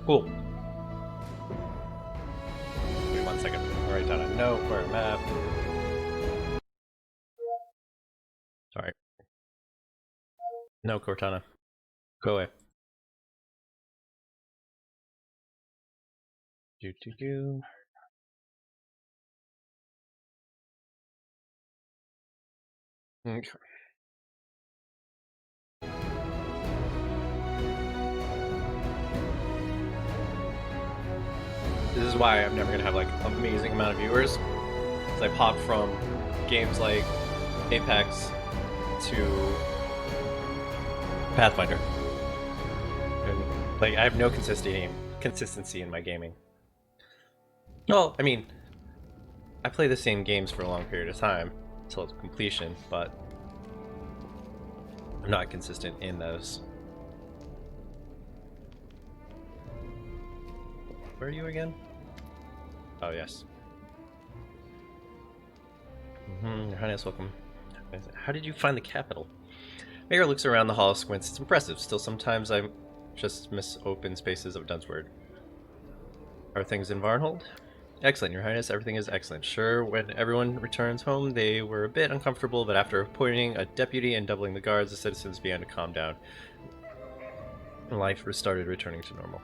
Cool. Wait 1 second. I'll write down a note or a map. Sorry. No, Cortana. Go away. Do. Okay. This is why I'm never gonna have like an amazing amount of viewers. Because I pop from games like Apex to Pathfinder. And, like I have no consistency in my gaming. Well, I mean, I play the same games for a long period of time until completion, but I'm not consistent in those. Where are you again? Oh, yes. Your Highness, welcome. How did you find the capital? Mayor looks around the hall, squints. It's impressive. Still, sometimes I just miss open spaces of Dunsword. Are things in Varnhold? Excellent, Your Highness. Everything is excellent. Sure, when everyone returns home, they were a bit uncomfortable, but after appointing a deputy and doubling the guards, the citizens began to calm down. Life started returning to normal.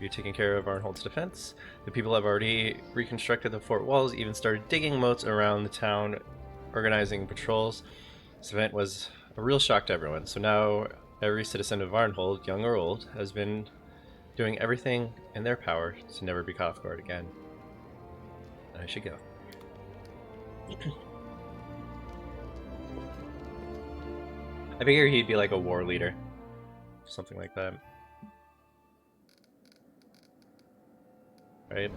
You're taking care of Varnhold's defense. The people have already reconstructed the fort walls, even started digging moats around the town, organizing patrols. This event was a real shock to everyone, so now every citizen of Varnhold, young or old, has been doing everything in their power to never be caught off guard again. I should go. I figure he'd be like a war leader. Something like that. Right?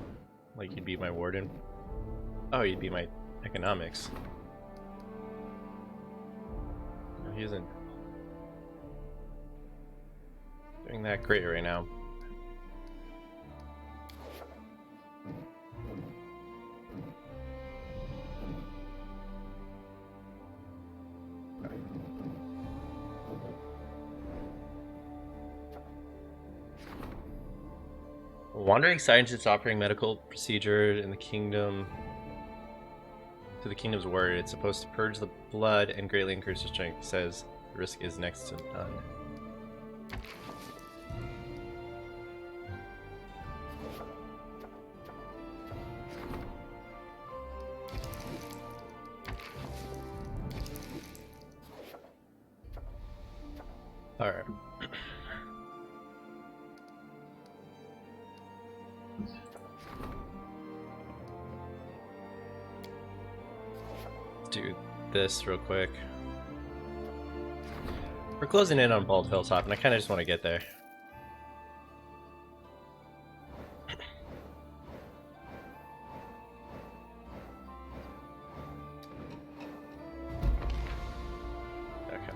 Like he'd be my warden. Oh, he'd be my economics. No, he isn't doing that great right now. Wandering scientists offering medical procedure in the kingdom to the kingdom's word. It's supposed to purge the blood and greatly increase the strength. It says the risk is next to none. Alright. Do this real quick. We're closing in on Bald Hilltop, and I kind of just want to get there. Okay.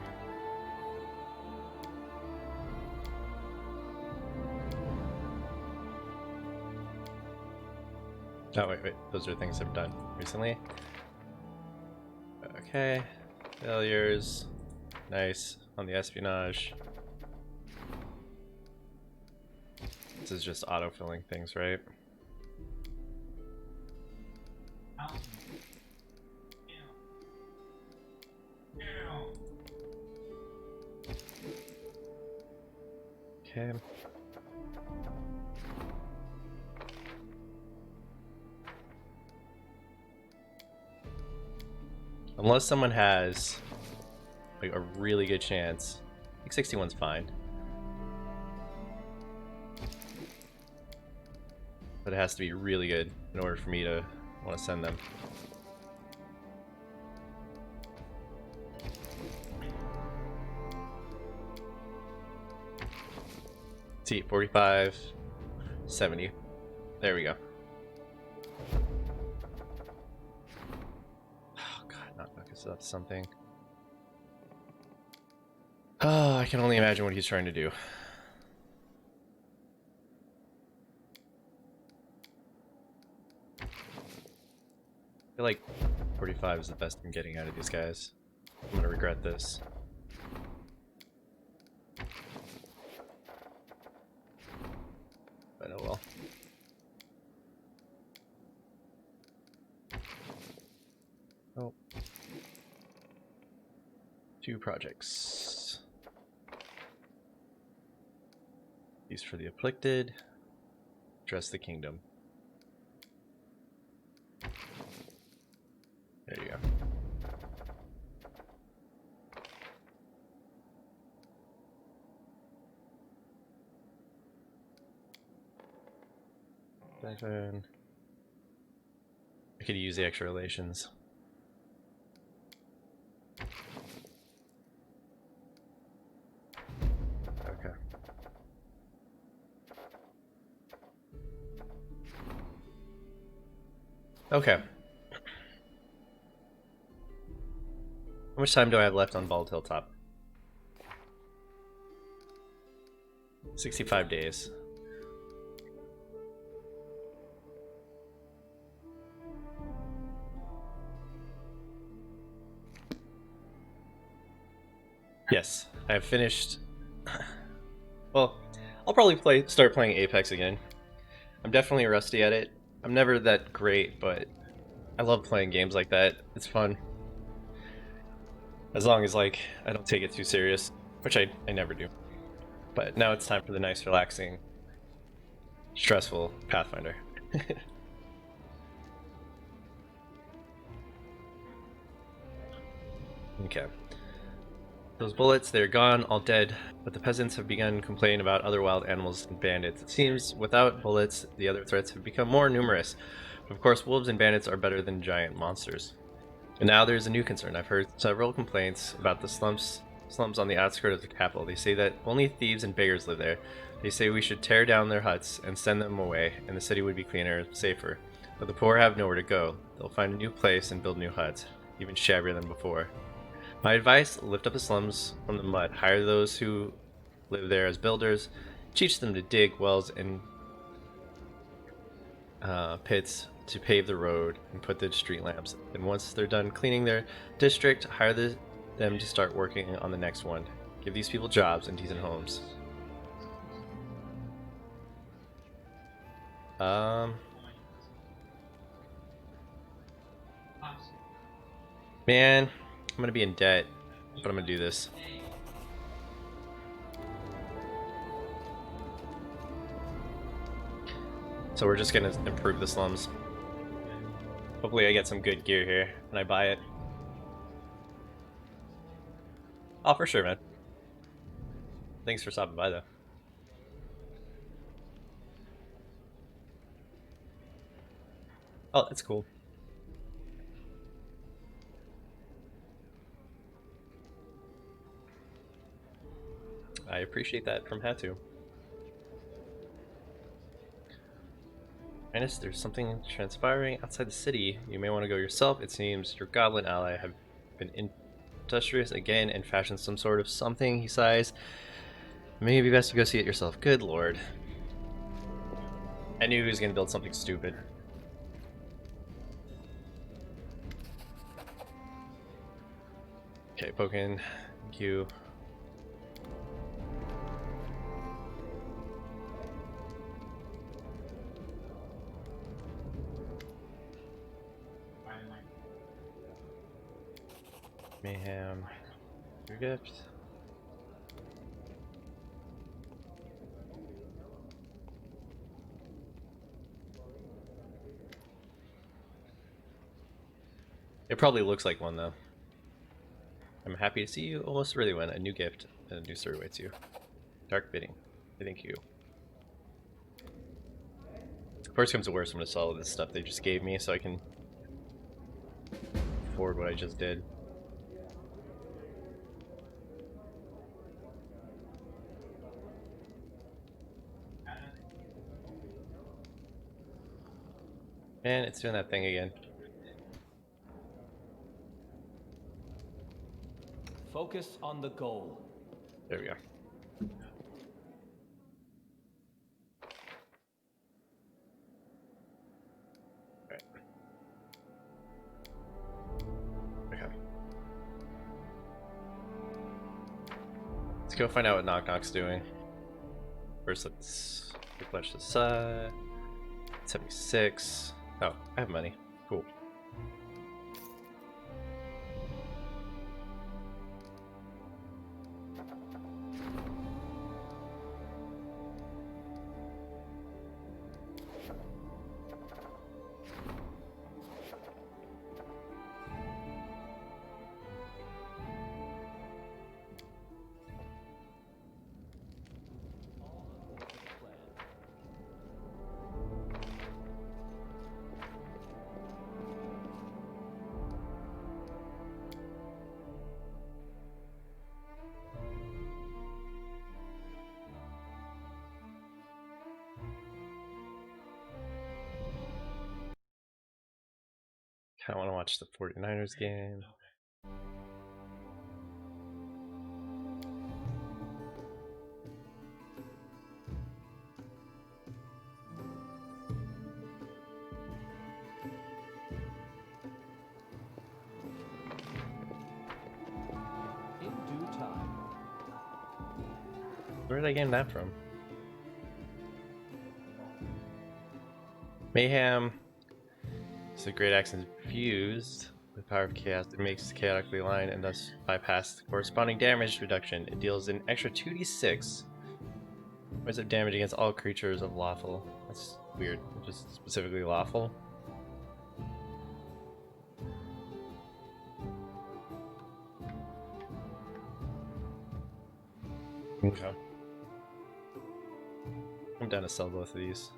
Oh, wait. Those are things I've done recently. Okay. Failures. Nice. On the espionage. This is just auto-filling things, right? Okay. Unless someone has like a really good chance. I think 61's fine. But it has to be really good in order for me to want to send them. See, 45, 70. There we go. Oh god, not focus up something. Oh, I can only imagine what he's trying to do. I feel like 45 is the best I'm getting out of these guys. I'm gonna regret this. 2 projects. These for the afflicted. Dress the kingdom. There you go. I could use the extra relations. Okay. Okay. How much time do I have left on Bald Hilltop? 65 days. Yes, I have finished. Well, I'll probably start playing Apex again. I'm definitely rusty at it. I'm never that great, but I love playing games like that. It's fun. As long as like I don't take it too serious, which I never do. But now it's time for the nice, relaxing, stressful Pathfinder. Okay. Those bullets, they're gone, all dead, but the peasants have begun complaining about other wild animals and bandits. It seems without bullets, the other threats have become more numerous. But of course, wolves and bandits are better than giant monsters. And now there's a new concern. I've heard several complaints about the slums on the outskirts of the capital. They say that only thieves and beggars live there. They say we should tear down their huts and send them away, and the city would be cleaner and safer. But the poor have nowhere to go. They'll find a new place and build new huts, even shabbier than before. My advice, lift up the slums from the mud, hire those who live there as builders, teach them to dig wells and pits to pave the road and put the street lamps. And once they're done cleaning their district, hire them to start working on the next one. Give these people jobs and decent homes. Man, I'm gonna be in debt, but I'm gonna do this. So we're just gonna improve the slums. Hopefully I get some good gear here and I buy it. Oh, for sure, man. Thanks for stopping by, though. Oh, that's cool. I appreciate that from Hatu. Minus, there's something transpiring outside the city. You may want to go yourself. It seems your goblin ally have been industrious again and fashioned some sort of something, he sighs. Maybe best to go see it yourself. Good lord. I knew he was going to build something stupid. Okay, Pokin. Thank you. Mayhem. Your gift. It probably looks like one, though. I'm happy to see you. Almost really win. A new gift and a new story awaits you. Dark bidding. Thank you. First comes to worst, I'm going to sell this stuff they just gave me so I can afford what I just did. And it's doing that thing again. Focus on the goal. There we go. Alright. Okay. Let's go find out what Knock Knock's doing. First, let's replenish this 76. Oh, I have money. Cool. I want to watch the 49ers game. In due time. Where did I gain that from? Mayhem. So great axe infused with power of chaos. It makes chaotically aligned and thus bypass the corresponding damage reduction. It deals an extra 2d6 points of damage against all creatures of lawful. That's weird. Just specifically lawful. Okay. I'm down to sell both of these.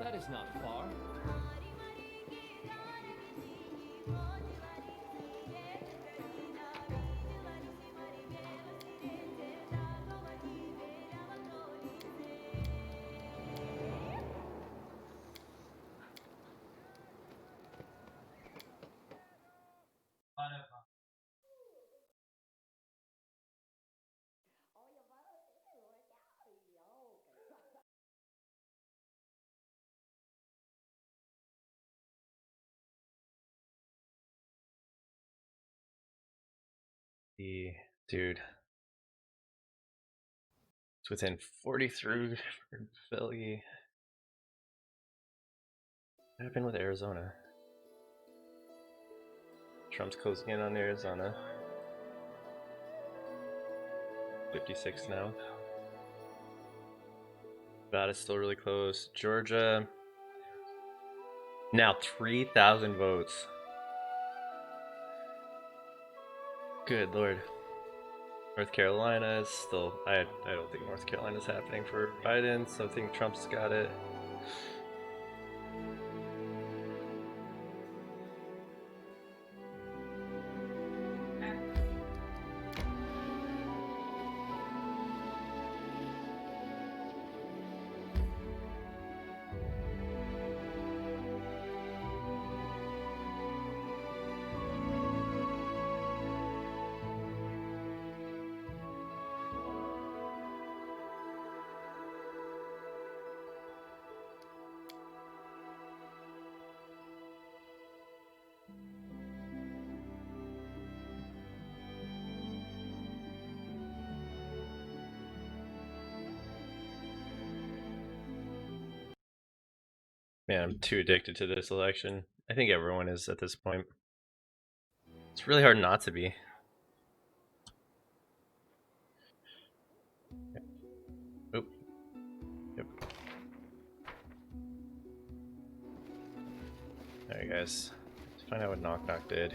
That is not far. Dude. It's within 43 for Philly. What happened with Arizona? Trump's closing in on Arizona. 56 now. Nevada's still really close. Georgia. Now 3,000 votes. Good lord. North Carolina is still. I don't think North Carolina's happening for Biden, so I think Trump's got it. Man, I'm too addicted to this election. I think everyone is at this point. It's really hard not to be. Oop. Yep. Alright, guys. Let's find out what Knock Knock did.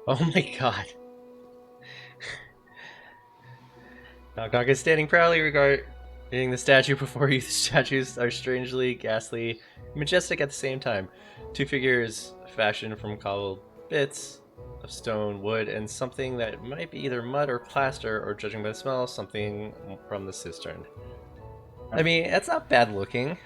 Oh my god. Knock Knock is standing proudly regarding the statue before you. The statues are strangely ghastly, majestic at the same time. Two figures fashioned from cobbled bits of stone, wood, and something that might be either mud or plaster, or judging by the smell, something from the cistern. I mean, it's not bad looking.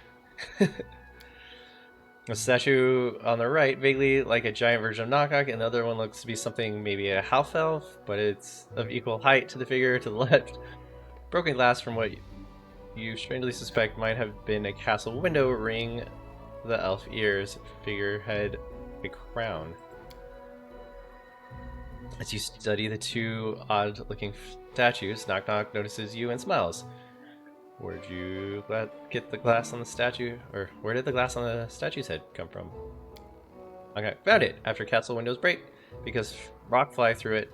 A statue on the right, vaguely like a giant version of Knock Knock, and the other one looks to be something, maybe a half elf, but it's of equal height to the figure to the left. Broken glass from what you strangely suspect might have been a castle window ring the elf ears, figurehead, a crown. As you study the two odd-looking statues, Knock Knock notices you and smiles. Where'd you get the glass on the statue? Or where did the glass on the statue's head come from? Okay, found it! After castle windows break, because rock fly through it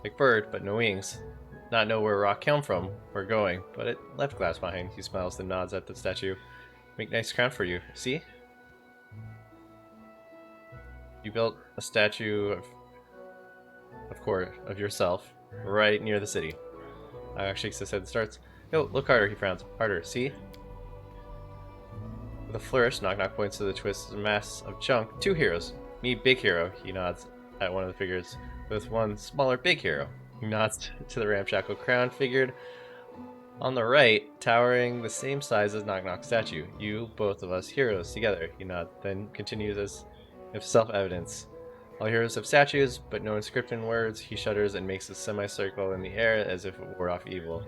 like bird, but no wings. Not know where rock came from or going, but it left glass behind. He smiles and nods at the statue. Make nice crown for you. See? You built a statue of course, of yourself, right near the city. Shakes his head and starts. No, look harder, he frowns. Harder, see? With a flourish, Knock Knock points to the twisted mass of junk. 2 heroes. Me, big hero. He nods at one of the figures. With one smaller, big hero. He nods to the ramshackle crown figured on the right, towering the same size as Knock Knock's statue. You, both of us, heroes together. He nods, then continues as if self-evidence. All heroes have statues, but no inscription words. He shudders and makes a semicircle in the air as if it ward off evil.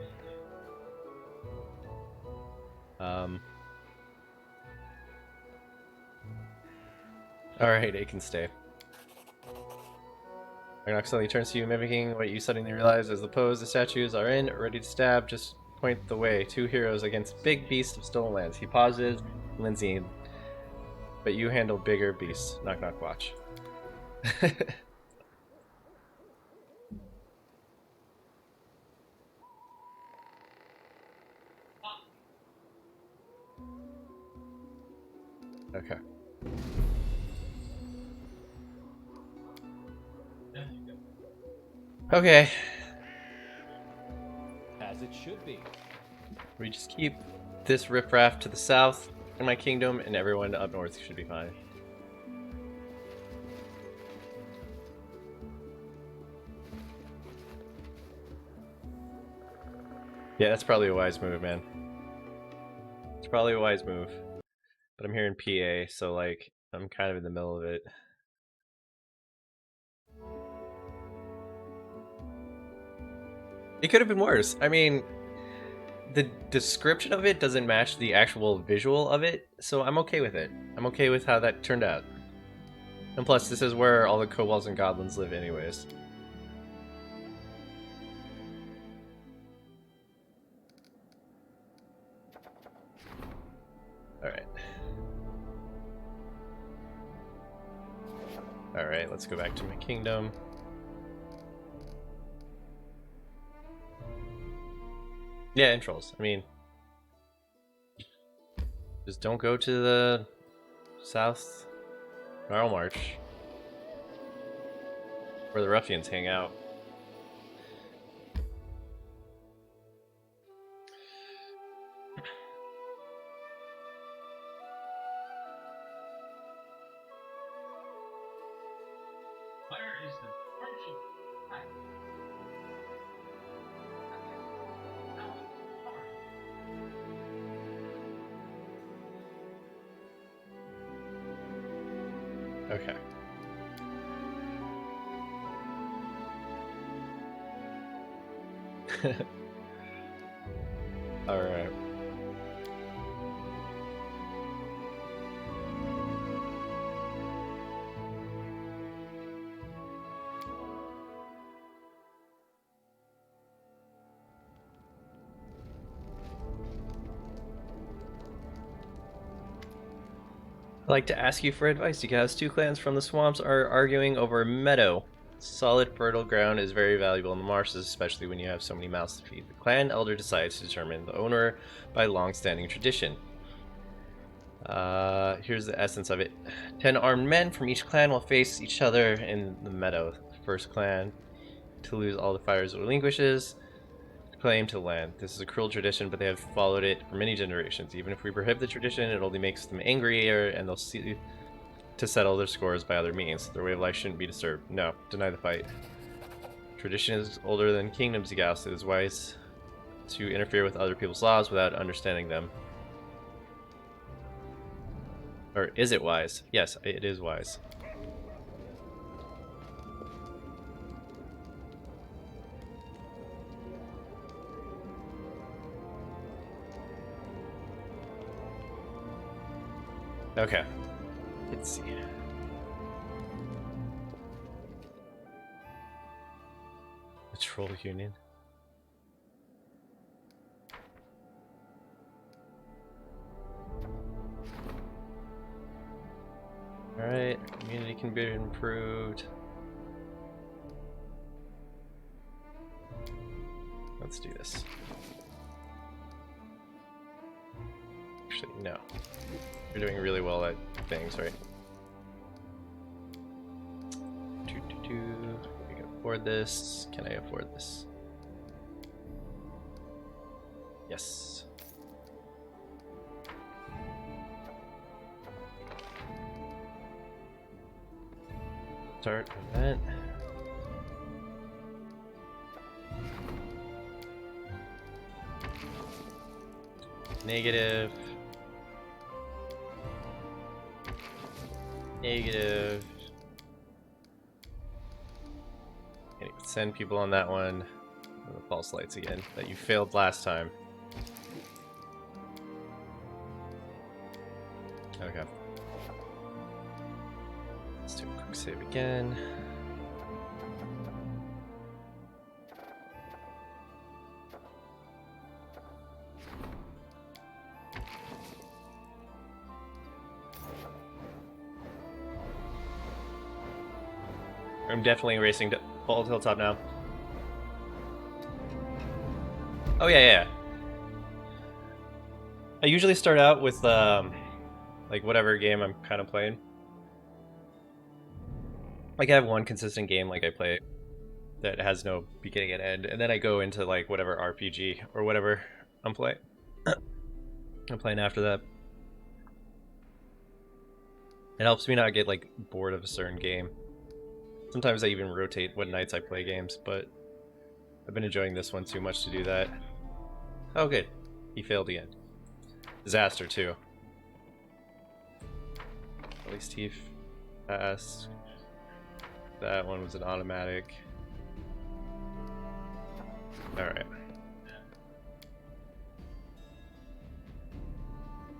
Alright, it can stay. Ragnarok suddenly turns to you, mimicking what you suddenly realize as the pose the statues are in, ready to stab. Just point the way. 2 heroes against big beasts of stolen lands. He pauses, Lindsay, but you handle bigger beasts. Knock Knock watch. Okay. Okay. As it should be. We just keep this riffraff to the south in my kingdom, and everyone up north should be fine. Yeah, that's probably a wise move, man. It's probably a wise move. But I'm here in PA, so like I'm kind of in the middle of it. It could have been worse. I mean, the description of it doesn't match the actual visual of it, so I'm okay with it. I'm okay with how that turned out. And plus, this is where all the kobolds and goblins live anyways. Alright. Alright, let's go back to my kingdom. Yeah, and trolls. I mean, just don't go to the south Gnarl March, where the ruffians hang out. Where is the friendship? Okay. Alright. I'd like to ask you for advice because 2 clans from the swamps are arguing over a meadow. Solid fertile ground is very valuable in the marshes, especially when you have so many mouths to feed. The clan elder decides to determine the owner by long-standing tradition. Here's the essence of it. 10 armed men from each clan will face each other in the meadow. The first clan to lose all the fires relinquishes claim to land. This is a cruel tradition, but they have followed it for many generations. Even if we prohibit the tradition, it only makes them angrier, and they'll see to settle their scores by other means. Their way of life shouldn't be disturbed. No, deny the fight. Tradition is older than kingdoms, Gauss. It is wise to interfere with other people's laws without understanding them. Or is it wise? Yes, it is wise. Okay. Let's see. The Troll Union. Alright, community can be improved. Let's do this. Actually, no. You're doing really well at things, right? We can afford this. Can I afford this? Yes. Start event. Negative. Negative. Can't even send people on that one. And the false lights again that you failed last time. Okay. Let's do a quick save again. I'm definitely racing to Ball Hilltop now. Oh yeah. I usually start out with like whatever game I'm kind of playing. Like I have one consistent game like I play that has no beginning and end, and then I go into like whatever RPG or whatever I'm playing. I'm playing after that. It helps me not get like bored of a certain game. Sometimes I even rotate what nights I play games, but I've been enjoying this one too much to do that. Oh good. He failed again. Disaster too. At least he passed. That one was an automatic. Alright.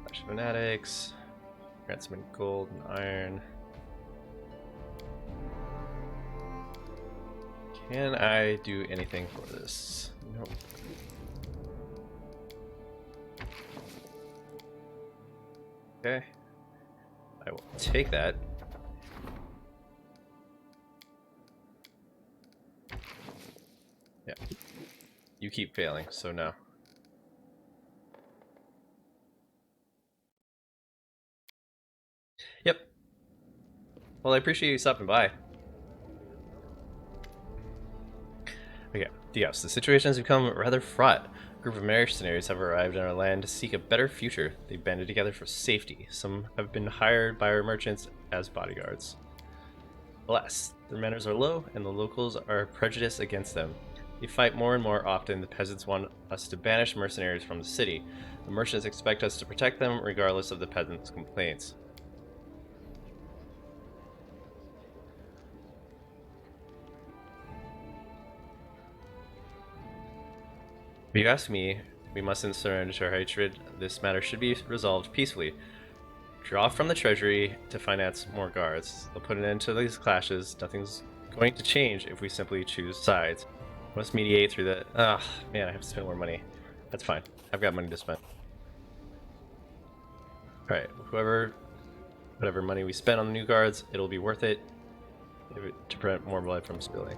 Flash Fanatics. Grant some gold and iron. Can I do anything for this? Nope. Okay. I will take that. Yeah. You keep failing, so no. Yep. Well, I appreciate you stopping by. Okay, Dios, the situation has become rather fraught. A group of mercenaries have arrived in our land to seek a better future. They've banded together for safety. Some have been hired by our merchants as bodyguards. Alas, their manners are low, and the locals are prejudiced against them. They fight more and more often. The peasants want us to banish mercenaries from the city. The merchants expect us to protect them regardless of the peasants' complaints. If you ask me, we mustn't surrender our hatred. This matter should be resolved peacefully. Draw from the treasury to finance more guards. They'll put an end to these clashes. Nothing's going to change if we simply choose sides. We must mediate through the... Ah, man, I have to spend more money. That's fine. I've got money to spend. Alright, whatever money we spend on the new guards, it'll be worth it to prevent more blood from spilling.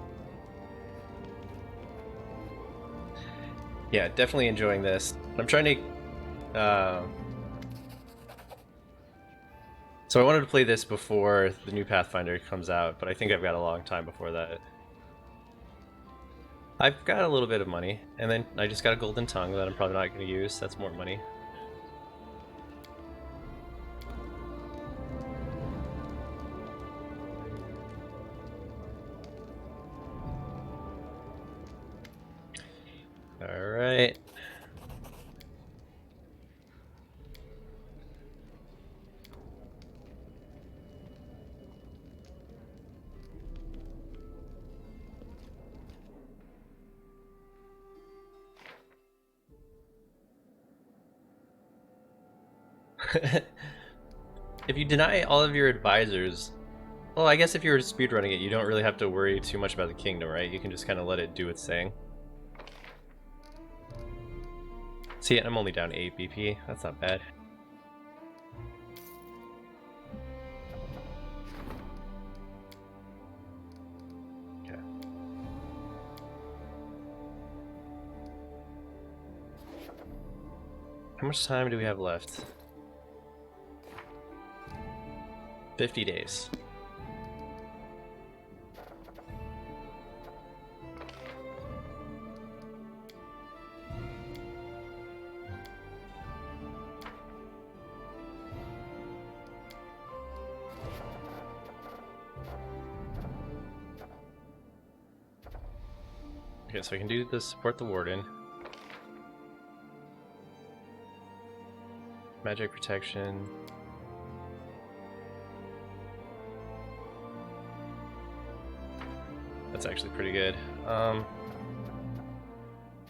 Yeah, definitely enjoying this. I'm trying to... So I wanted to play this before the new Pathfinder comes out, but I think I've got a long time before that. I've got a little bit of money, and then I just got a golden tongue that I'm probably not going to use. That's more money. Alright. If you deny all of your advisors, well, I guess if you're speedrunning it, you don't really have to worry too much about the kingdom, right? You can just kind of let it do its thing. See, I'm only down 8 BP. That's not bad. Okay. How much time do we have left? 50 days. Okay, so I can do the support the warden. Magic protection. That's actually pretty good. But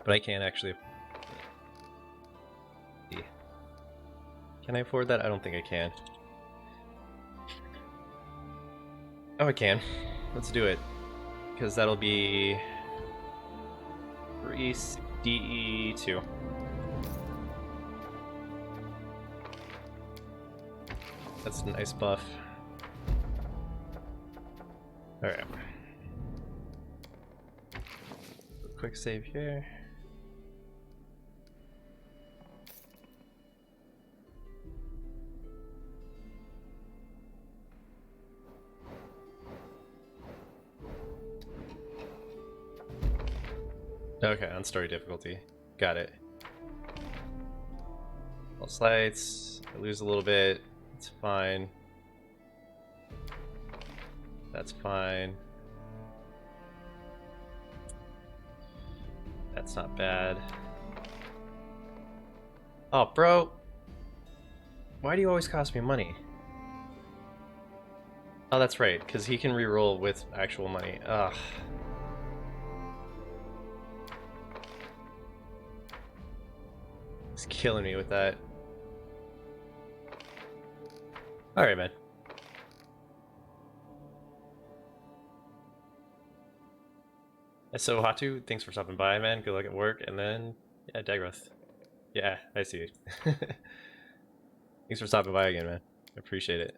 I can't actually. Can I afford that? I don't think I can. Oh, I can. Let's do it. Because that'll be 3 DE2. That's a nice buff. Alright. Quick save here. Okay, on story difficulty. Got it. False lights. I lose a little bit. It's fine. That's fine. That's not bad. Oh, bro. Why do you always cost me money? Oh, that's right, because he can reroll with actual money. Ugh. He's killing me with that. Alright, man. So, Hatu, thanks for stopping by, man. Good luck at work. And then, yeah, Dagroth. Yeah, I see you. Thanks for stopping by again, man. I appreciate it.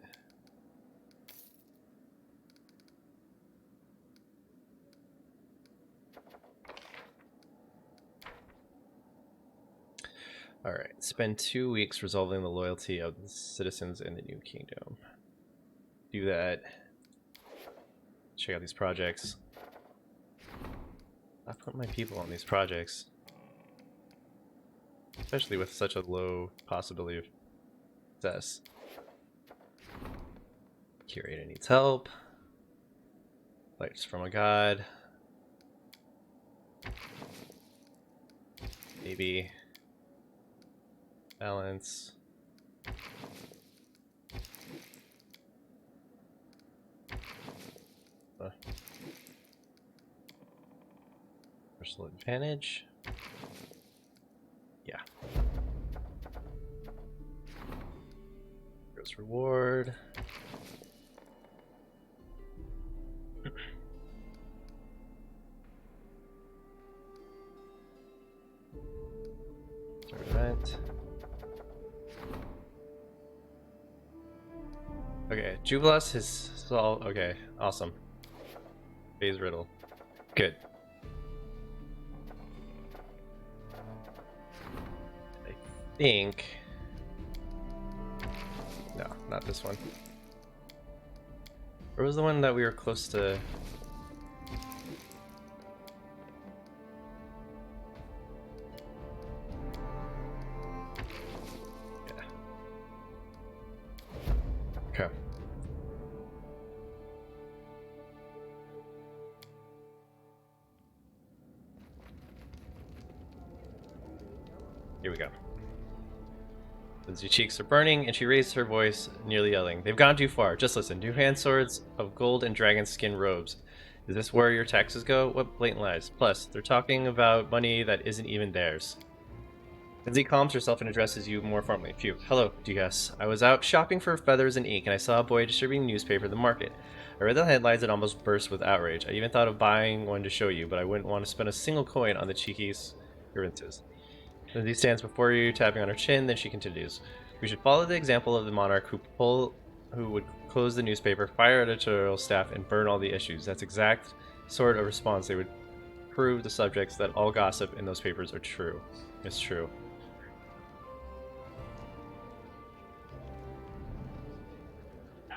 Alright, spend 2 weeks resolving the loyalty of the citizens in the new kingdom. Do that. Check out these projects. I put my people on these projects. Especially with such a low possibility of success. Curator needs help. Lights from a god. Maybe. Balance. Personal advantage. Yeah. Gross reward. Start event. Okay, Jubilas is solved. Okay, awesome. Phase riddle. Good. I think. No, not this one. Where was the one that we were close to? Yeah. Okay. Here we go. Lindsay's cheeks are burning, and she raised her voice, nearly yelling. They've gone too far. Just listen. 2 hand swords of gold and dragon skin robes. Is this where your taxes go? What blatant lies. Plus, they're talking about money that isn't even theirs. Lindsay calms herself and addresses you more formally. Phew. Hello, Dugas. I was out shopping for feathers and ink, and I saw a boy distributing newspaper at the market. I read the headlines and almost burst with outrage. I even thought of buying one to show you, but I wouldn't want to spend a single coin on the cheeky appearances. Lindsay stands before you, tapping on her chin, then she continues. We should follow the example of the monarch who would close the newspaper, fire editorial staff, and burn all the issues. That's exact sort of response they would prove the subjects that all gossip in those papers are true. It's true.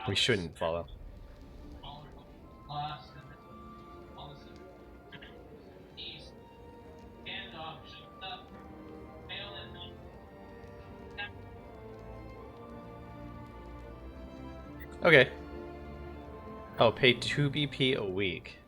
We shouldn't follow. Okay. Oh, pay 2 BP a week.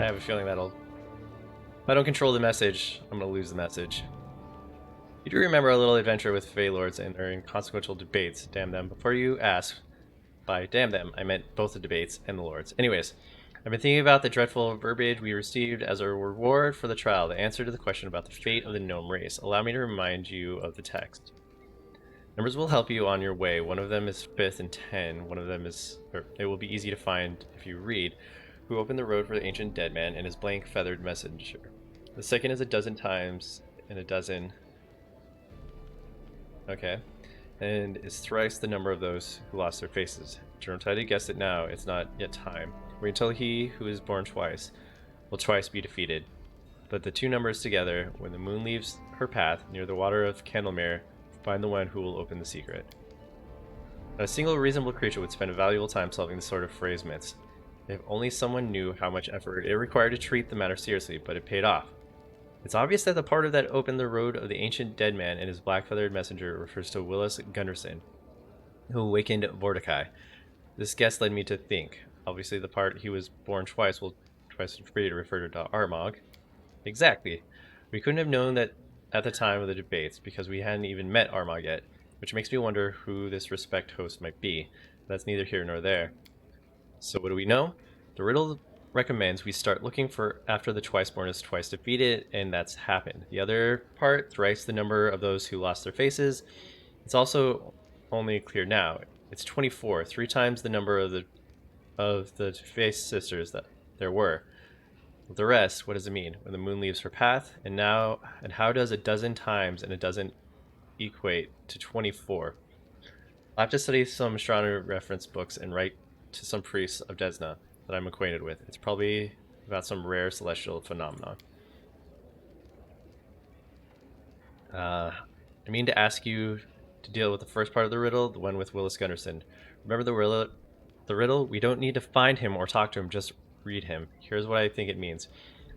have a feeling that'll... If I don't control the message, I'm gonna lose the message. You do remember a little adventure with Fey Lords and their inconsequential debates. Damn them. Before you ask, by damn them, I meant both the debates and the Lords. Anyways, I've been thinking about the dreadful verbiage we received as a reward for the trial, the answer to the question about the fate of the gnome race. Allow me to remind you of the text. Numbers will help you on your way. One of them is 5th and 10. One of them is... Or it will be easy to find if you read. Who opened the road for the ancient dead man and his blank feathered messenger. The second is a dozen times and a dozen... Okay. And is thrice the number of those who lost their faces. Don't try to guess it now. It's not yet time. Wait until he who is born twice will twice be defeated. But the two numbers together, when the moon leaves her path near the water of Candlemere, find the one who will open the secret. Not a single reasonable creature would spend a valuable time solving this sort of phrase myths. If only someone knew how much effort it required to treat the matter seriously, but it paid off. It's obvious that the part of that opened the road of the ancient dead man and his black-feathered messenger refers to Willis Gunderson, who awakened Vorticai. This guess led me to think. Obviously, the part he was born twice will twice free to refer to Armagh. Exactly. We couldn't have known that at the time of the debates because we hadn't even met Armagh yet, which makes me wonder who this respect host might be. That's neither here nor there. So what do we know? The riddle recommends we start looking for after the twice-born is twice defeated, and that's happened. The other part, thrice the number of those who lost their faces, it's also only clear now. It's 24, 3 times the number of the face sisters that there were. The rest, what does it mean? When the moon leaves her path, and how does a dozen times and a dozen equate to 24? I'll have to study some astronomy reference books and write to some priests of Desna that I'm acquainted with. It's probably about some rare celestial phenomenon. I mean to ask you to deal with the first part of the riddle, the one with Willis Gunderson. Remember the riddle? We don't need to find him or talk to him, just read him. Here's what I think it means.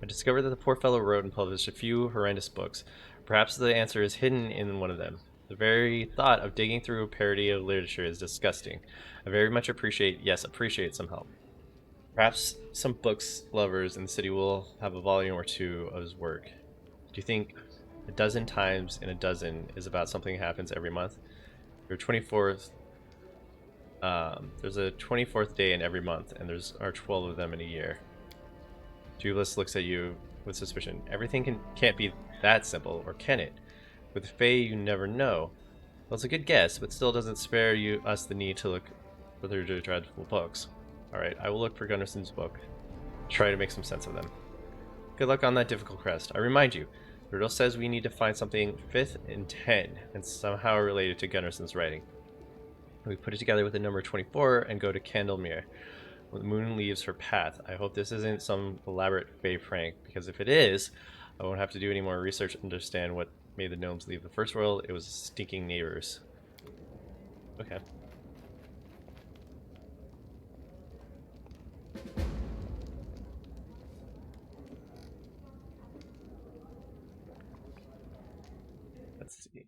I discovered that the poor fellow wrote and published a few horrendous books. Perhaps the answer is hidden in one of them. The very thought of digging through a parody of literature is disgusting. I very much appreciate some help. Perhaps some books lovers in the city will have a volume or two of his work. Do you think a dozen times in a dozen is about something that happens every month? There's a 24th day in every month, and there are 12 of them in a year. Jubilis looks at you with suspicion. Everything can't be that simple, or can it? With Faye, you never know. Well, it's a good guess, but still doesn't spare us the need to look for their dreadful books. Alright, I will look for Gunderson's book. Try to make some sense of them. Good luck on that difficult quest. I remind you, the riddle says we need to find something 5th and 10, and somehow related to Gunderson's writing. We put it together with the number 24 and go to Candlemere when the moon leaves her path. I hope this isn't some elaborate Fae prank, because if it is, I won't have to do any more research to understand what made the gnomes leave the first world. It was stinking neighbors. Okay. Let's see.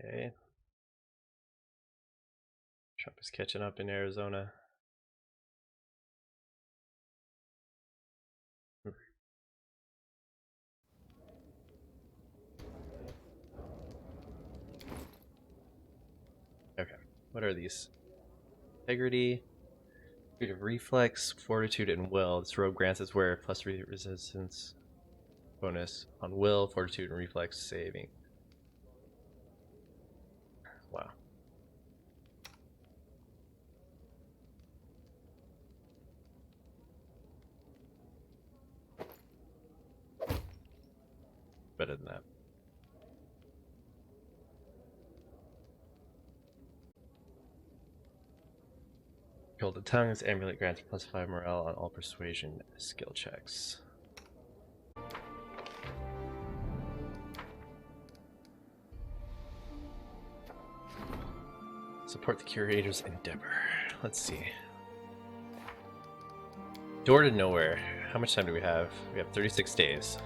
Okay. Trump is catching up in Arizona. Okay. What are these? Integrity, speed of reflex, fortitude, and will. This robe grants its wearer +3 resistance bonus on will, fortitude, and reflex saving. Wow. Better than that. Hold the tongue. This amulet grants +5 morale on all persuasion skill checks. Support the curator's endeavor. Let's see. Door to nowhere. how much time do we have? We have 36 days.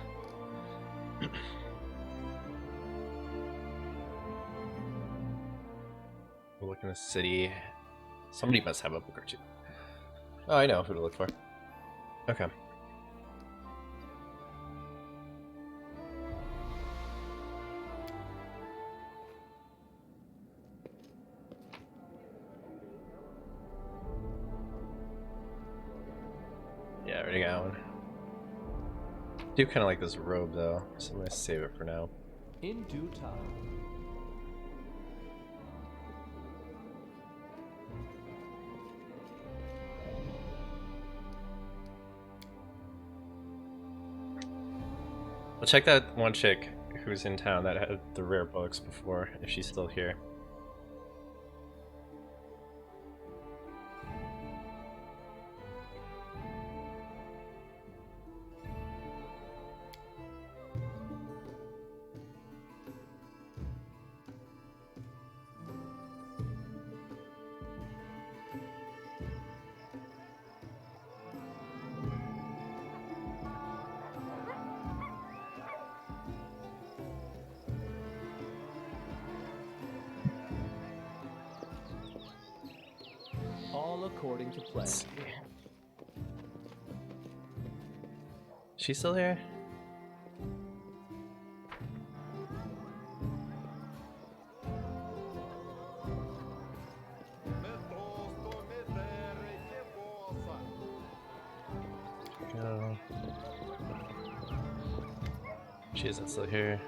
We'll look in the city. Somebody must have a book or two. Oh, I know who to look for. Okay. Yeah, already got one. I do kind of like this robe though, so I'm gonna save it for now. In due time. I'll check that one chick who's in town that had the rare books before, if she's still here. All according to plan. Let's see. She's still here? Go. She isn't still here.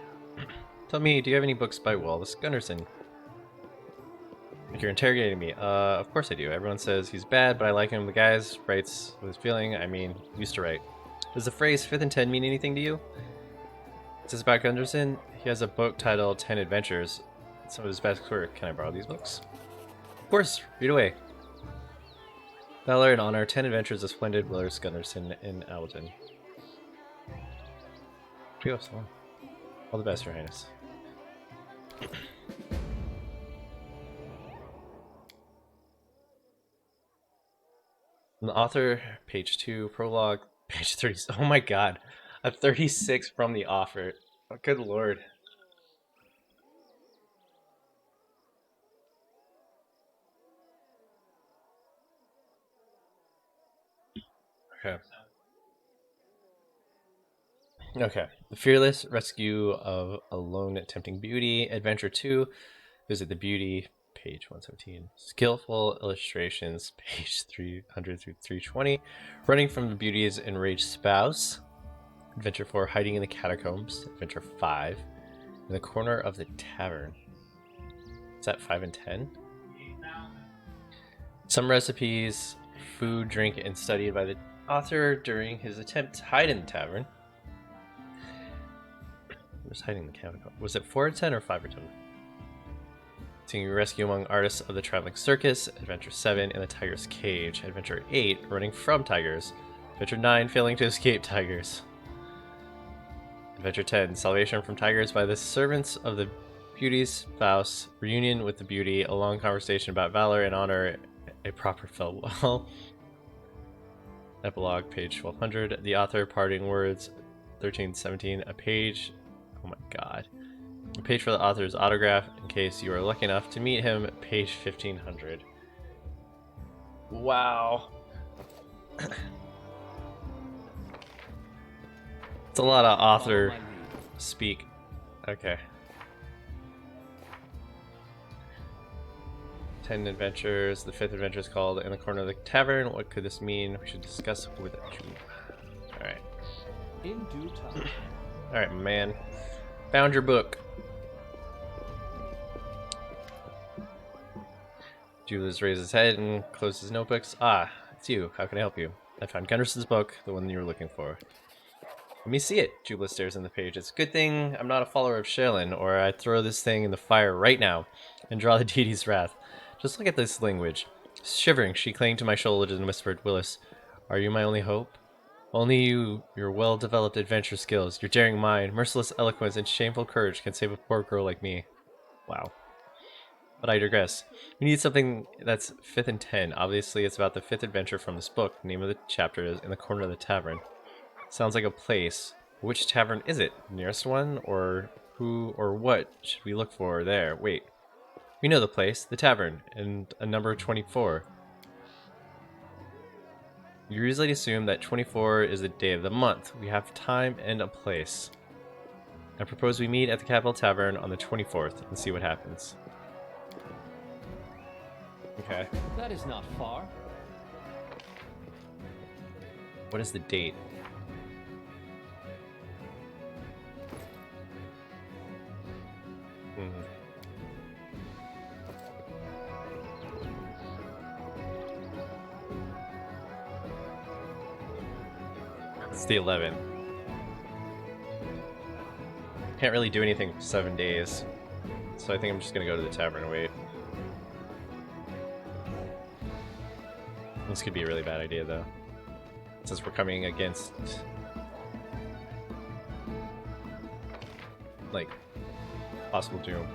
Tell me, do you have any books by Wallace Gunderson? Like you're interrogating me. Of course I do. Everyone says he's bad, but I like him. The guy writes with his feeling. I mean, used to write. Does the phrase 5th and 10 mean anything to you? Is this about Gunderson? He has a book titled 10 Adventures. Some of his best work. Can I borrow these books? Of course. Read away. Valor and Honor, 10 Adventures of Splendid Willers Gunderson in Alden. All the best, Your Highness. The author, page 2, prologue, page 30. Oh my god. A 36 from the author. Oh, good lord. Okay. Okay. The Fearless Rescue of a Lone Tempting Beauty. Adventure 2. Visit the Beauty. Page 117. Skillful Illustrations. Page 300 through 320. Running from the Beauty's Enraged Spouse. Adventure 4. Hiding in the Catacombs. Adventure 5. In the Corner of the Tavern. Is that 5 and 10? Some recipes, food, drink, and studied by the author during his attempt to hide in the tavern. Where's hiding in the catacomb? Was it 4 or 10 or 5 or 10? Seeing rescue among artists of the traveling circus. Adventure 7, in the tiger's cage. Adventure 8, running from tigers. Adventure 9, failing to escape tigers. Adventure 10, salvation from tigers by the servants of the beauty's spouse. Reunion with the beauty. A long conversation about valor and honor. A proper farewell. Epilogue, page 1200. The author, parting words, 1317. A page. Oh my god. A page for the author's autograph in case you are lucky enough to meet him, page 1500. Wow. It's a lot of author speak. Okay. 10 adventures. The 5th adventure is called In the Corner of the Tavern. What could this mean? We should discuss with it. Alright. In due time. Alright, man. Found your book. Julius raised his head and closed his notebooks. Ah, it's you. How can I help you? I found Gunderson's book, the one you were looking for. Let me see it. Jubilee stares in the page. It's a good thing I'm not a follower of Shaolin, or I'd throw this thing in the fire right now and draw the deity's wrath. Just look at this language. Shivering, she clinged to my shoulders and whispered, Willis, are you my only hope? Only you, your well-developed adventure skills, your daring mind, merciless eloquence, and shameful courage can save a poor girl like me. Wow. But I digress. We need something that's 5th and 10. Obviously, it's about the 5th adventure from this book. The name of the chapter is In the Corner of the Tavern. Sounds like a place. Which tavern is it? Nearest one? Or who or what should we look for there? Wait. We know the place, the tavern, and a number 24. You usually assume that 24 is the day of the month. We have time and a place. I propose we meet at the Capital Tavern on the 24th and see what happens. Okay. That is not far. What is the date? It's the 11th. Can't really do anything for 7 days. So I think I'm just gonna go to the tavern and wait. This could be a really bad idea though. Since we're coming against like possible doom.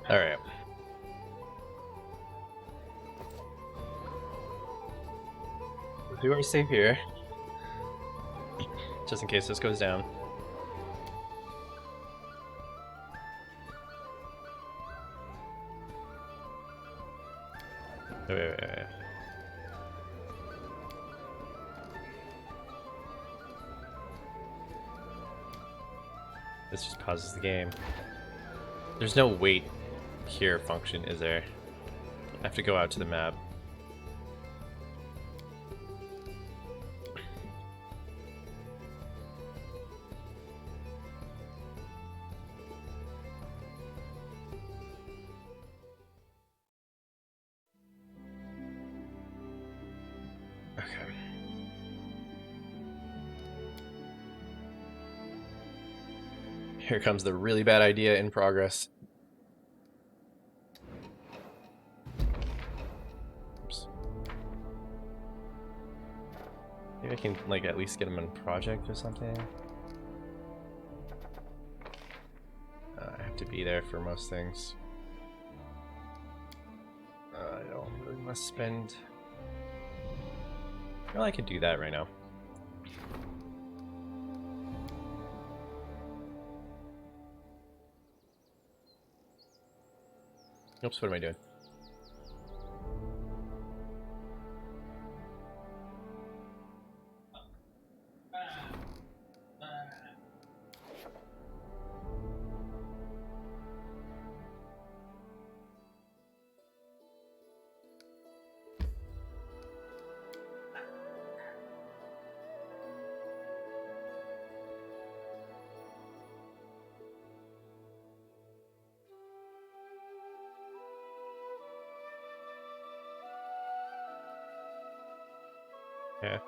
Alright. We are safe here. Just in case this goes down. Wait. This just pauses the game. There's no wait here function, is there? I have to go out to the map. Okay. Here comes the really bad idea in progress. Oops. Maybe I can like at least get him on project or something. I have to be there for most things. I don't really must spend. Well, I could do that right now. Oops, what am I doing? Yeah.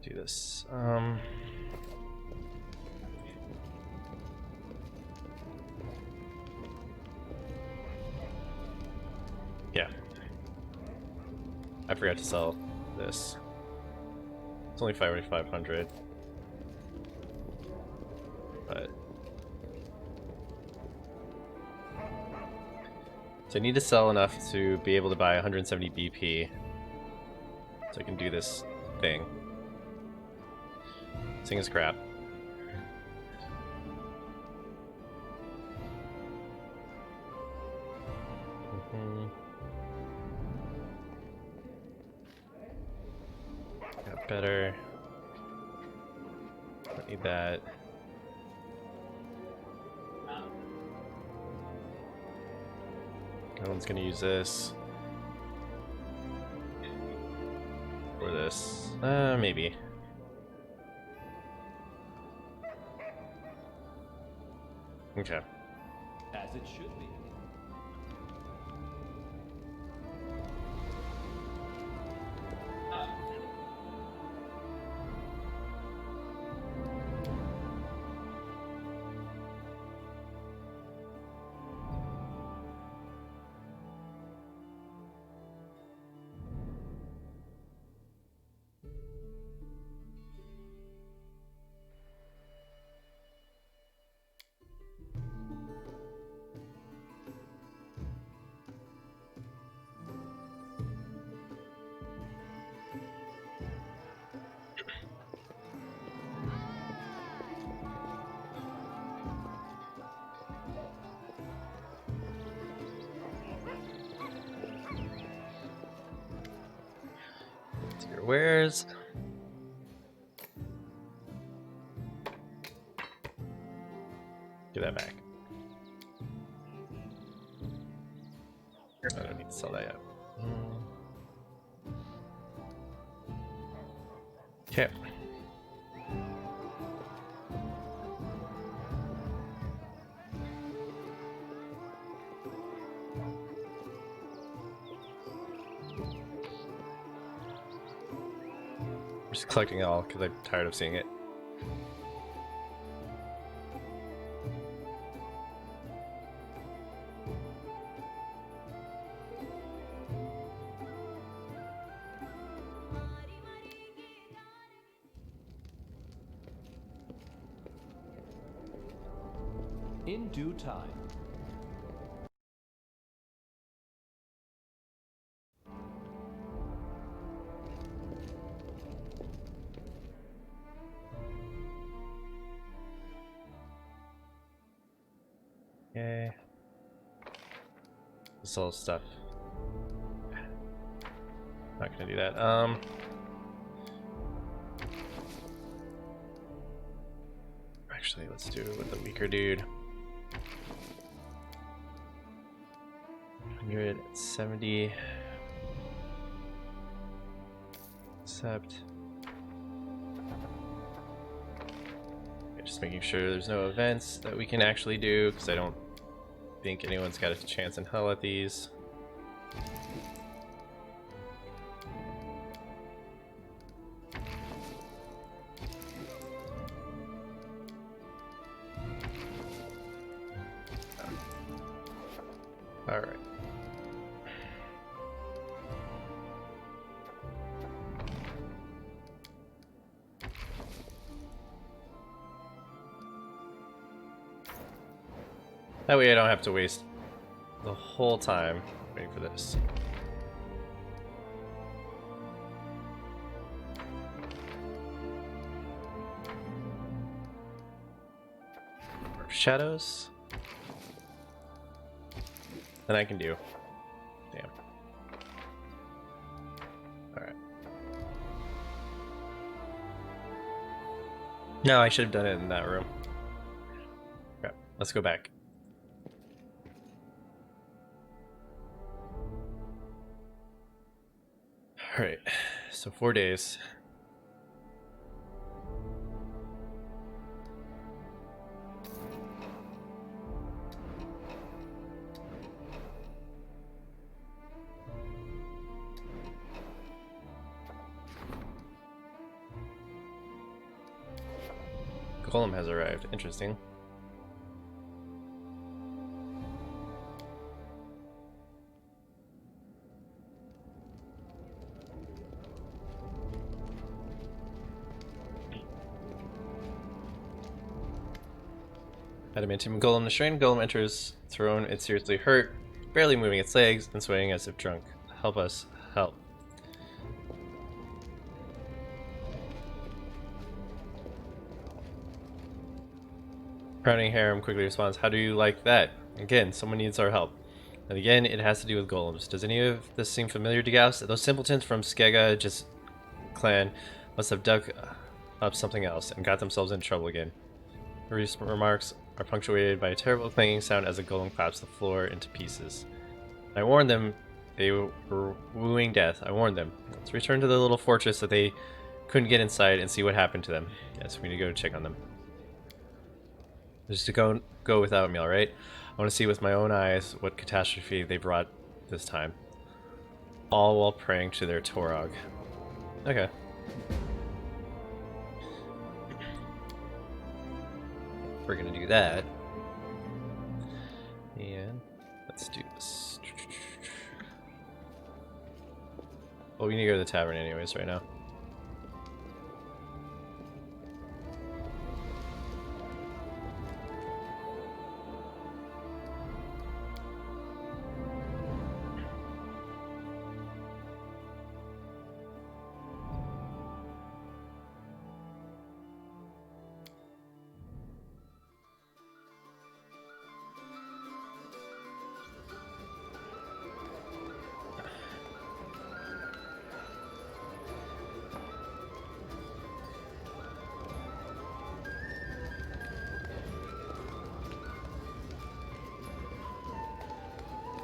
Do this. Yeah. I forgot to sell this. It's only 5,500. But so I need to sell enough to be able to buy 170 BP. So I can do this thing. This thing is crap. Got better. Don't need that. No one's gonna use this. Or this. Maybe. Okay. As it should be. Let's see your wares. Give that back. I don't need to sell that yet. Okay. I'm just collecting it all because I'm tired of seeing it. In due time. Okay. This all stuff. Not gonna do that. Actually, let's do it with the weaker dude. 170. Accept. Okay, just making sure there's no events that we can actually do, because I don't think anyone's got a chance in hell at these. Alright. That way I don't have to waste the whole time waiting for this. Shadows? Then I can do. Damn. Alright. No, I should have done it in that room. Okay, let's go back. Alright, so 4 days. Golem has arrived. Interesting. Adamantium Golem. The Shrine Golem enters throne. It's seriously hurt, barely moving its legs and swaying as if drunk. Help us. Help. Crowning Harem quickly responds, "How do you like that?" Again, someone needs our help. And again, it has to do with golems. Does any of this seem familiar to Gauss? Those simpletons from Skega just clan must have dug up something else and got themselves in trouble again. The recent remarks are punctuated by a terrible clanging sound as the golem claps the floor into pieces. I warned them they were wooing death. I warned them. Let's return to the little fortress that they couldn't get inside and see what happened to them. Yes, we need to go check on them. Just to go without me, alright? I want to see with my own eyes what catastrophe they brought this time. All while praying to their Torog. Okay. We're gonna do that. And let's do this. Well, we need to go to the tavern anyways right now.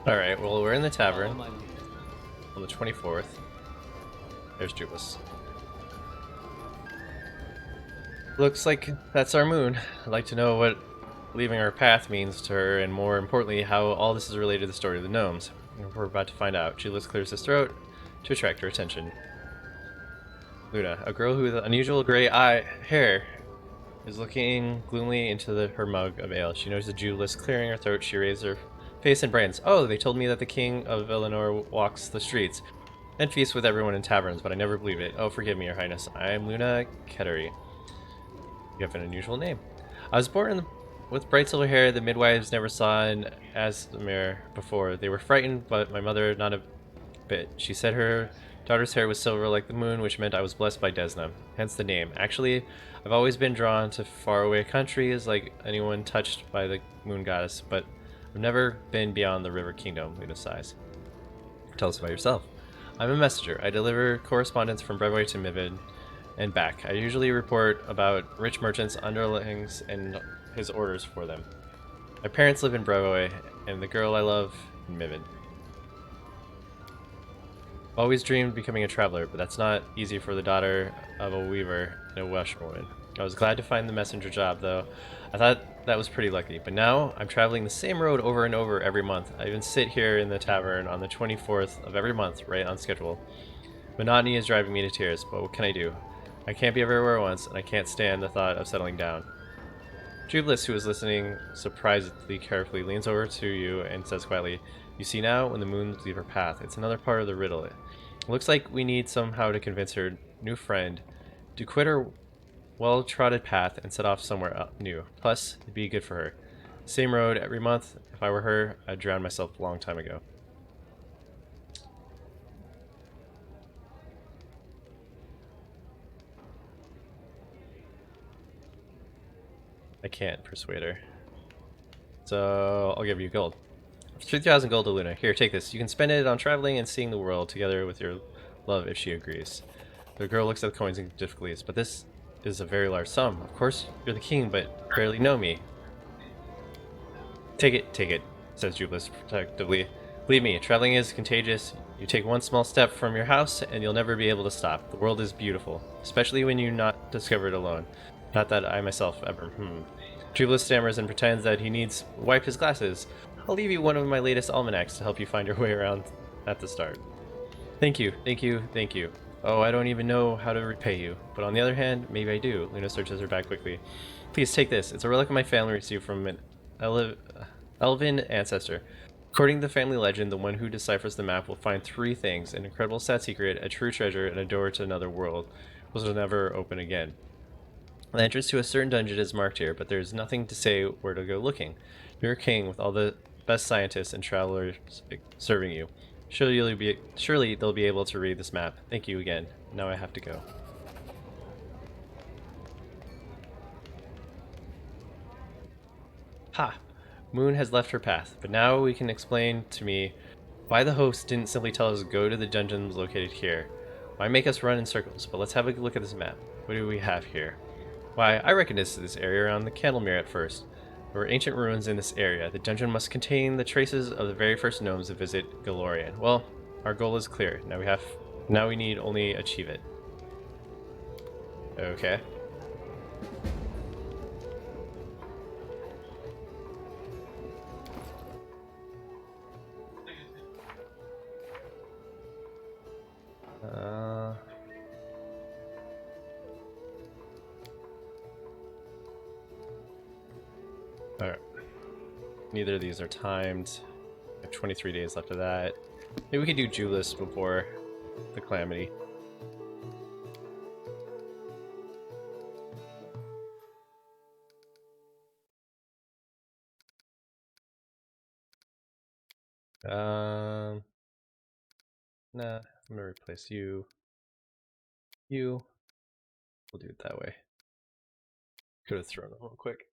Alright, well, we're in the tavern on the 24th. There's Jubilis. Looks like that's our moon. I'd like to know what leaving our path means to her, and more importantly, how all this is related to the story of the gnomes. We're about to find out. Jubilis clears his throat to attract her attention. Luna, a girl with unusual gray hair, is looking gloomily into her mug of ale. She notices Jubilis clearing her throat. She raises her face and brightens. Oh, they told me that the king of Eleanor walks the streets and feasts with everyone in taverns, but I never believe it. Oh, forgive me, your highness. I am Luna Kettery. You have an unusual name. I was born with bright silver hair. The midwives never saw an Asmere before. They were frightened, but my mother not a bit. She said her daughter's hair was silver like the moon, which meant I was blessed by Desna. Hence the name. Actually, I've always been drawn to faraway countries, like anyone touched by the moon goddess, but I've never been beyond the river kingdom. Luna sighs. Tell us about yourself. I'm a messenger. I deliver correspondence from Brevoy to Mivid and back. I usually report about rich merchants, underlings, and his orders for them. My parents live in Brevoy, and the girl I love in Mivid. I've always dreamed of becoming a traveler, but that's not easy for the daughter of a weaver and a washerwoman. I was glad to find the messenger job, though. I thought that was pretty lucky, but now I'm traveling the same road over and over every month. I even sit here in the tavern on the 24th of every month, right on schedule. Monotony is driving me to tears, but what can I do? I can't be everywhere at once, and I can't stand the thought of settling down. Jubilis, who is listening surprisingly carefully, leans over to you and says quietly, "You see now, when the moons leave her path, it's another part of the riddle. It looks like we need somehow to convince her new friend to quit her well-trodden path and set off somewhere new. Plus, it'd be good for her. Same road every month. If I were her, I'd drown myself a long time ago." I can't persuade her. So, I'll give you gold. 3,000 gold to Luna. Here, take this. You can spend it on traveling and seeing the world together with your love if she agrees. The girl looks at the coins in difficulties, but this is a very large sum. Of course, you're the king, but barely know me. Take it, says Jubilis protectively. Believe me, traveling is contagious. You take one small step from your house, and you'll never be able to stop. The world is beautiful, especially when you not discover it alone. Not that I myself ever. Jubilis stammers and pretends that he needs to wipe his glasses. I'll leave you one of my latest almanacs to help you find your way around at the start. Thank you. Oh, I don't even know how to repay you. But on the other hand, maybe I do. Luna searches her bag quickly. Please take this. It's a relic my family received from an elven ancestor. According to the family legend, the one who deciphers the map will find three things: an incredible sad secret, a true treasure, and a door to another world, which will never open again. The entrance to a certain dungeon is marked here, but there's nothing to say where to go looking. You're a king with all the best scientists and travelers serving you. Surely they'll be able to read this map. Thank you again. Now I have to go. Ha! Moon has left her path, but now we can explain to me why the host didn't simply tell us go to the dungeons located here. Why make us run in circles? But let's have a look at this map. What do we have here? Why, I reckon this area around the Candlemere at first. There were ancient ruins in this area. The dungeon must contain the traces of the very first gnomes to visit Galorian. Well, our goal is clear. Now we need only achieve it. Okay. Alright. Neither of these are timed. We have 23 days left of that. Maybe we could do Julius before the Calamity. Nah, I'm gonna replace you. You. We'll do it that way. Could have thrown it real quick.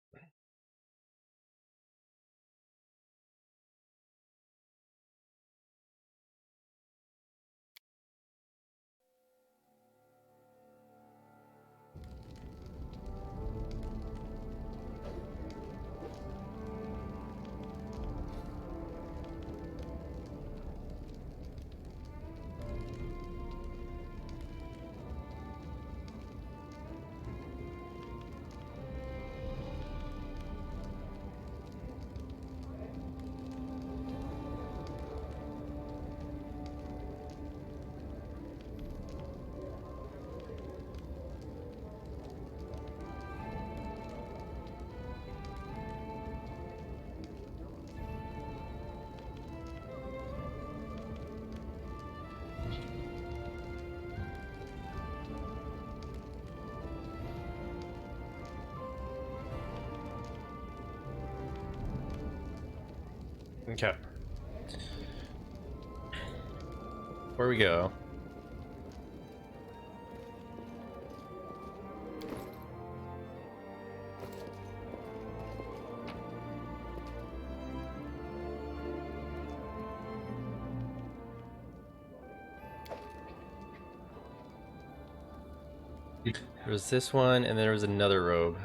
Okay. Where we go? There was this one, and then there was another robe.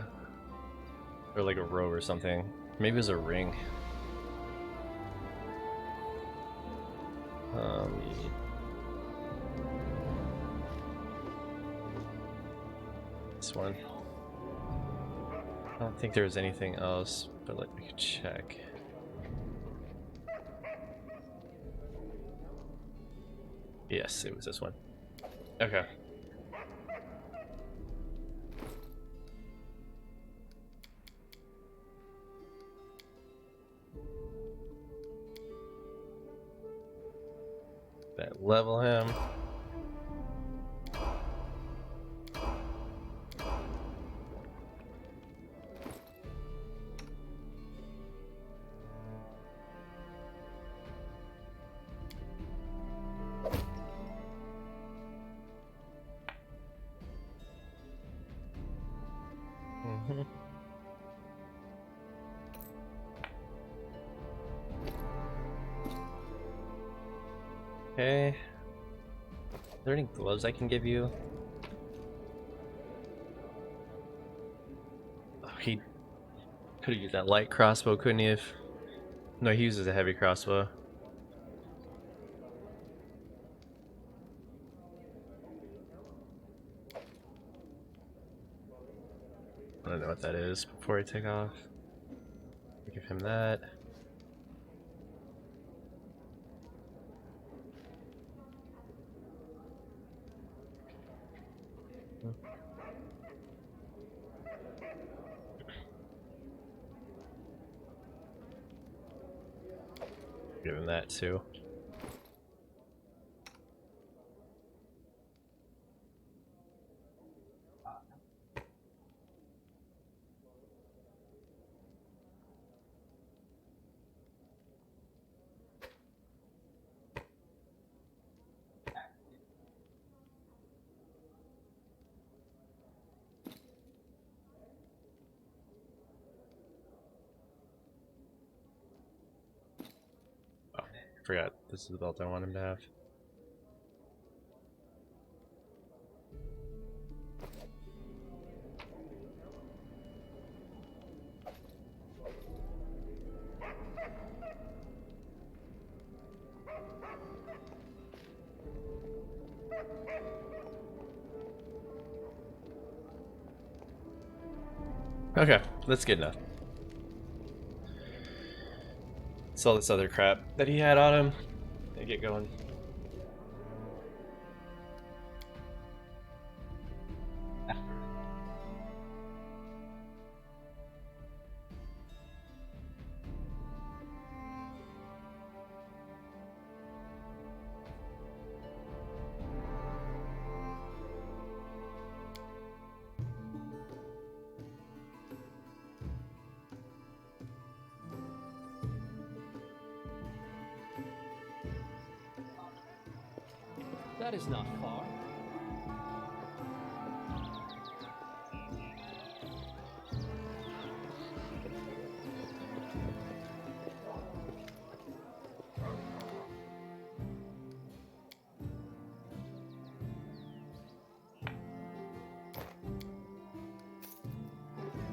Or like a robe or something. Maybe it was a ring. This one. I don't think there was anything else, but let me check. Yes, it was this one. Okay. That level him. Okay. Are there any gloves I can give you? Oh, he could have used that light crossbow, couldn't he have? No, he uses a heavy crossbow. I don't know what that is before I take off. Give him that. Give him that too. Oh, forgot. This is the belt I want him to have. Okay, that's good enough. It's all this other crap that he had on him. They get going. That is not far.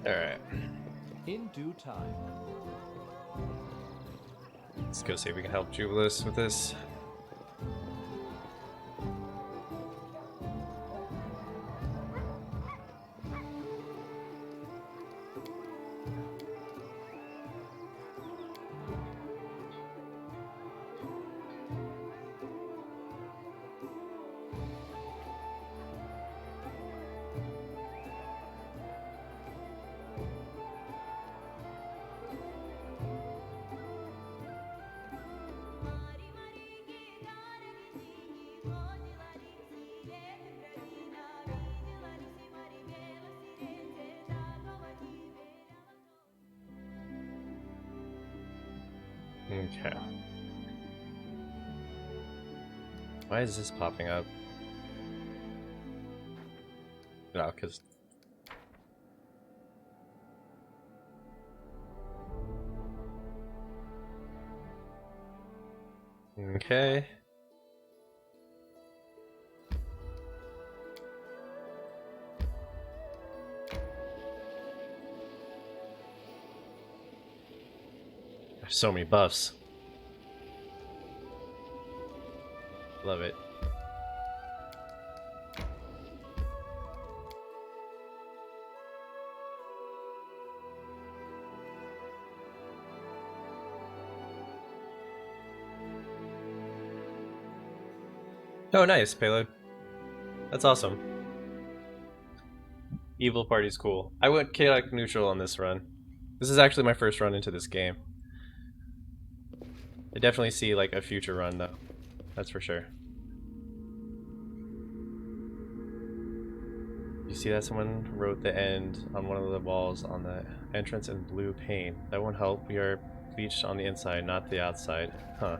Alright. In due time. Let's go see if we can help Jubilis with this. Okay. Why is this popping up? No, because... Okay. There's so many buffs. Love it. Oh, nice, payload. That's awesome. Evil party's cool. I went chaotic neutral on this run. This is actually my first run into this game. I definitely see like a future run though. That's for sure. You see that someone wrote the end on one of the walls on the entrance in blue paint. That won't help. We are bleached on the inside, not the outside. Huh.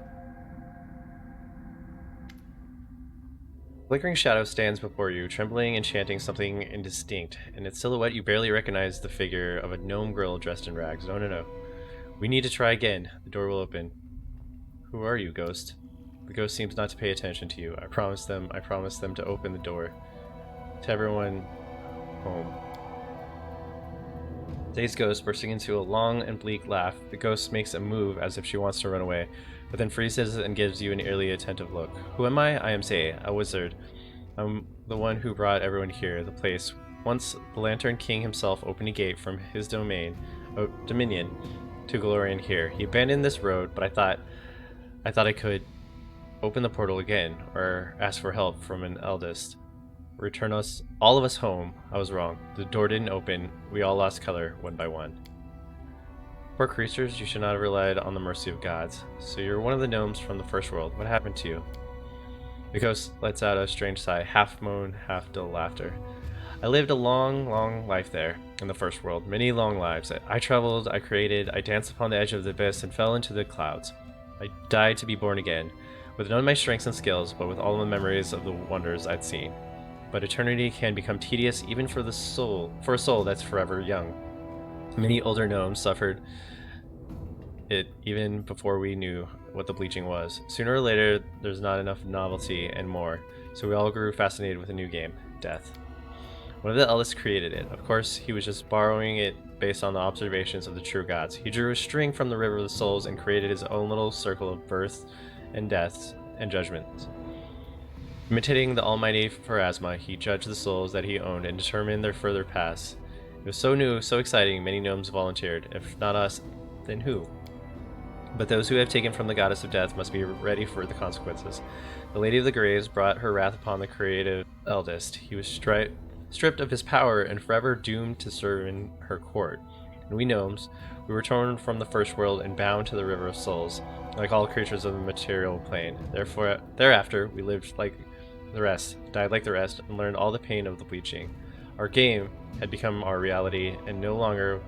Flickering shadow stands before you, trembling and chanting something indistinct. In its silhouette, you barely recognize the figure of a gnome girl dressed in rags. No, no, no. We need to try again. The door will open. Who are you, ghost? The ghost seems not to pay attention to you. I promised them to open the door. To everyone home. Dazed ghost bursting into a long and bleak laugh. The ghost makes a move as if she wants to run away, but then freezes and gives you an eerily attentive look. Who am I? I am Say, a wizard. I'm the one who brought everyone here, the place. Once the Lantern King himself opened a gate from his dominion to glory in here. He abandoned this road, but I thought I could open the portal again, or ask for help from an eldest. Return us, all of us home. I was wrong. The door didn't open. We all lost color, one by one. Poor creatures, you should not have relied on the mercy of gods. So you're one of the gnomes from the first world. What happened to you? The ghost lets out a strange sigh, half moan, half dull laughter. I lived a long, long life there, in the first world. Many long lives. I traveled, I created, I danced upon the edge of the abyss and fell into the clouds. I died to be born again, with none of my strengths and skills, but with all the memories of the wonders I'd seen. But eternity can become tedious even for a soul that's forever young. Many older gnomes suffered it even before we knew what the bleaching was. Sooner or later, there's not enough novelty and more, so we all grew fascinated with a new game, death. One of the eldest created it. Of course, he was just borrowing it based on the observations of the true gods. He drew a string from the river of the souls and created his own little circle of births and deaths and judgments. Imitating the almighty Pharasma, he judged the souls that he owned and determined their further paths. It was so new, so exciting, many gnomes volunteered. If not us, then who? But those who have taken from the goddess of death must be ready for the consequences. The Lady of the Graves brought her wrath upon the creative eldest. He was stripped of his power and forever doomed to serve in her court. And we gnomes, we were torn from the first world and bound to the river of souls, like all creatures of the material plane. Therefore, thereafter, we lived like the rest, died like the rest, and learned all the pain of the bleaching. Our game had become our reality, and no longer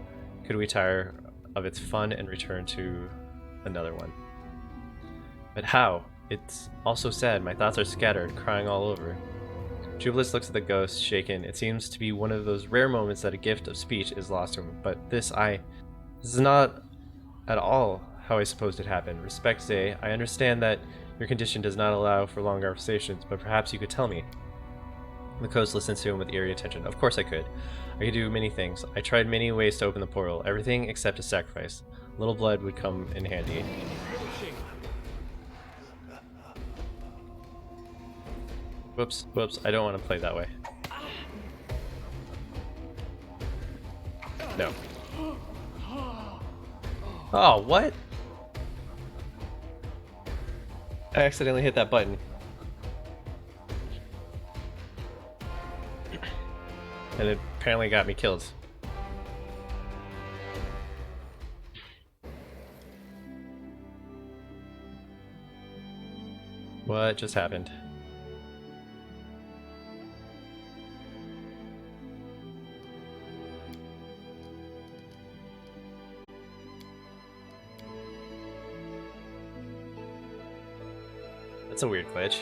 could we tire of its fun and return to another one. But how? It's all so sad. My thoughts are scattered, crying all over. Jubilis looks at the ghost, shaken. It seems to be one of those rare moments that a gift of speech is lost to him. But this is not at all how I supposed it happened. Respect, Zay. I understand that your condition does not allow for long conversations, but perhaps you could tell me. The ghost listens to him with eerie attention. Of course I could. I could do many things. I tried many ways to open the portal. Everything except a sacrifice. Little blood would come in handy. Whoops, whoops, I don't want to play that way. No. Oh, what? I accidentally hit that button. And it apparently got me killed. What just happened? That's a weird glitch.